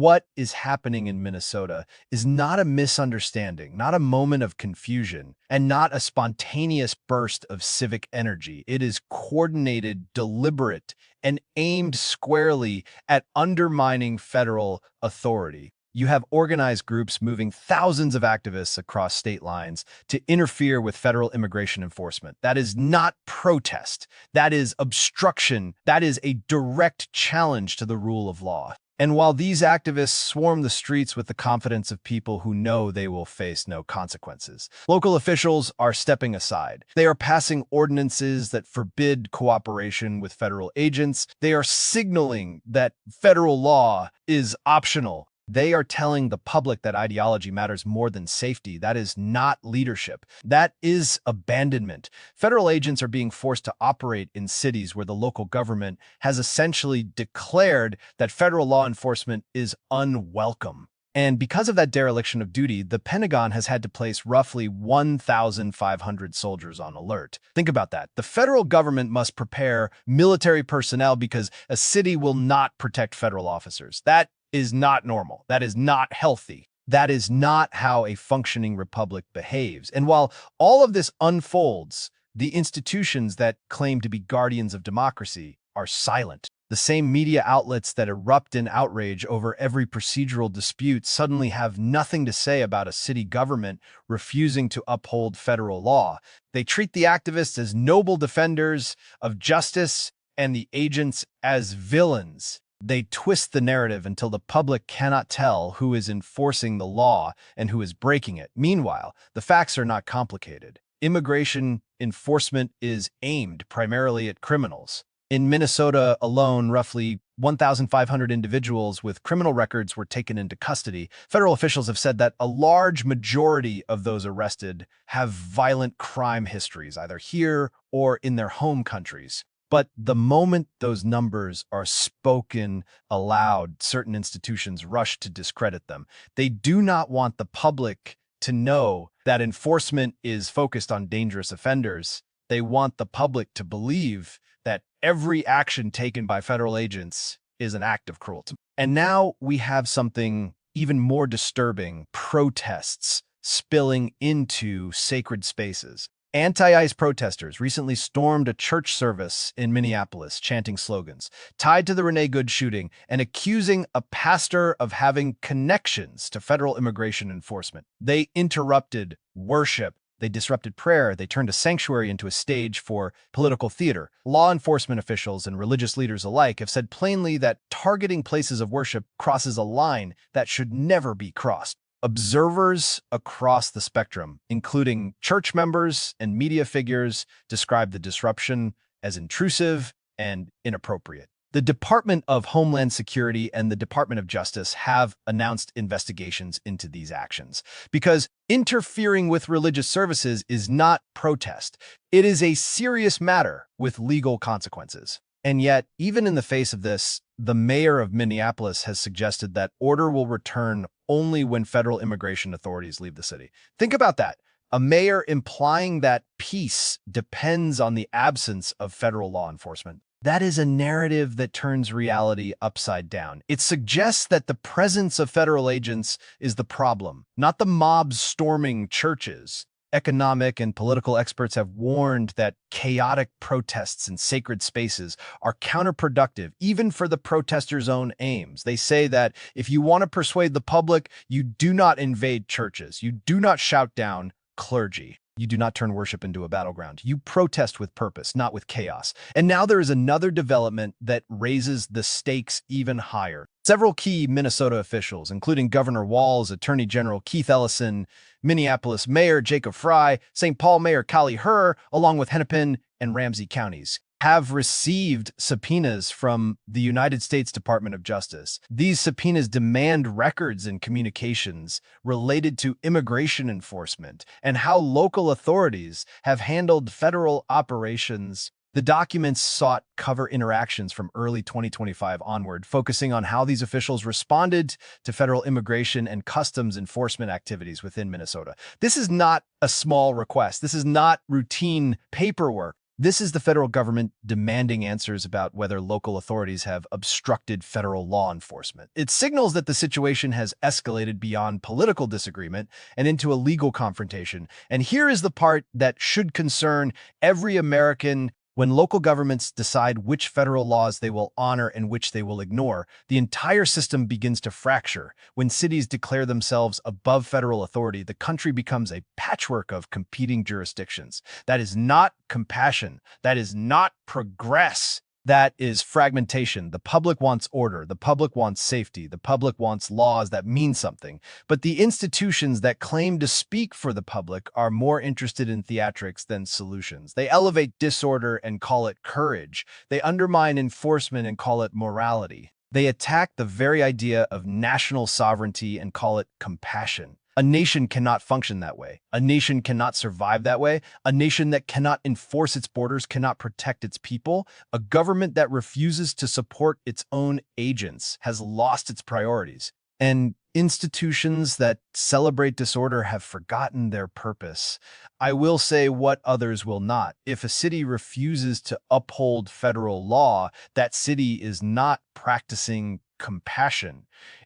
what is happening in Minnesota is not a misunderstanding, not a moment of confusion, and not a spontaneous burst of civic energy. It is coordinated, deliberate, and aimed squarely at undermining federal authority. You have organized groups moving thousands of activists across state lines to interfere with federal immigration enforcement. That is not protest. That is obstruction. That is a direct challenge to the rule of law. And while these activists swarm the streets with the confidence of people who know they will face no consequences, local officials are stepping aside. They are passing ordinances that forbid cooperation with federal agents. They are signaling that federal law is optional. They are telling the public that ideology matters more than safety. That is not leadership. That is abandonment. Federal agents are being forced to operate in cities where the local government has essentially declared that federal law enforcement is unwelcome. And because of that dereliction of duty, the Pentagon has had to place roughly 1,500 soldiers on alert. Think about that. The federal government must prepare military personnel because a city will not protect federal officers. That is not normal. That is not healthy. That is not how a functioning republic behaves. And while all of this unfolds, the institutions that claim to be guardians of democracy are silent. The same media outlets that erupt in outrage over every procedural dispute suddenly have nothing to say about a city government refusing to uphold federal law. They treat the activists as noble defenders of justice and the agents as villains. They twist the narrative until the public cannot tell who is enforcing the law and who is breaking it. Meanwhile, the facts are not complicated. Immigration enforcement is aimed primarily at criminals. In Minnesota alone, roughly 1,500 individuals with criminal records were taken into custody. Federal officials have said that a large majority of those arrested have violent crime histories, either here or in their home countries. But the moment those numbers are spoken aloud, certain institutions rush to discredit them. They do not want the public to know that enforcement is focused on dangerous offenders. They want the public to believe that every action taken by federal agents is an act of cruelty. And now we have something even more disturbing: protests spilling into sacred spaces. Anti-ICE protesters recently stormed a church service in Minneapolis, chanting slogans tied to the Renee Good shooting and accusing a pastor of having connections to federal immigration enforcement. They interrupted worship. They disrupted prayer. They turned a sanctuary into a stage for political theater. Law enforcement officials and religious leaders alike have said plainly that targeting places of worship crosses a line that should never be crossed. Observers across the spectrum, including church members and media figures, describe the disruption as intrusive and inappropriate. The Department of Homeland Security and the Department of Justice have announced investigations into these actions because interfering with religious services is not protest. It is a serious matter with legal consequences. And yet, even in the face of this, the mayor of Minneapolis has suggested that order will return only when federal immigration authorities leave the city. Think about that. A mayor implying that peace depends on the absence of federal law enforcement. That is a narrative that turns reality upside down. It suggests that the presence of federal agents is the problem, not the mobs storming churches. Economic and political experts have warned that chaotic protests in sacred spaces are counterproductive, even for the protesters' own aims. They say that if you want to persuade the public, you do not invade churches. You do not shout down clergy. You do not turn worship into a battleground. You protest with purpose, not with chaos. And now there is another development that raises the stakes even higher. Several key Minnesota officials, including Governor Walz, Attorney General Keith Ellison, Minneapolis Mayor Jacob Frye, St. Paul Mayor Kali Hurr, along with Hennepin and Ramsey counties, have received subpoenas from the United States Department of Justice. These subpoenas demand records and communications related to immigration enforcement and how local authorities have handled federal operations. The documents sought cover interactions from early 2025 onward, focusing on how these officials responded to federal immigration and customs enforcement activities within Minnesota. This is not a small request. This is not routine paperwork. This is the federal government demanding answers about whether local authorities have obstructed federal law enforcement. It signals that the situation has escalated beyond political disagreement and into a legal confrontation. And here is the part that should concern every American. When local governments decide which federal laws they will honor and which they will ignore, the entire system begins to fracture. When cities declare themselves above federal authority, the country becomes a patchwork of competing jurisdictions. That is not compassion. That is not progress. That is fragmentation. The public wants order. The public wants safety. The public wants laws that mean something. But the institutions that claim to speak for the public are more interested in theatrics than solutions. They elevate disorder and call it courage. They undermine enforcement and call it morality. They attack the very idea of national sovereignty and call it compassion. A nation cannot function that way. A nation cannot survive that way. A nation that cannot enforce its borders cannot protect its people. A government that refuses to support its own agents has lost its priorities. And institutions that celebrate disorder have forgotten their purpose. I will say what others will not. If a city refuses to uphold federal law, that city is not practicing compassion.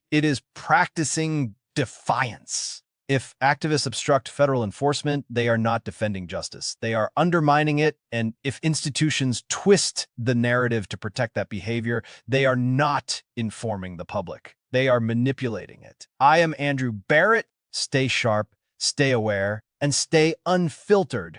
It is practicing defiance. If activists obstruct federal enforcement, they are not defending justice. They are undermining it, and if institutions twist the narrative to protect that behavior, they are not informing the public. They are manipulating it. I am Andrew Barrett. Stay sharp, stay aware, and stay unfiltered.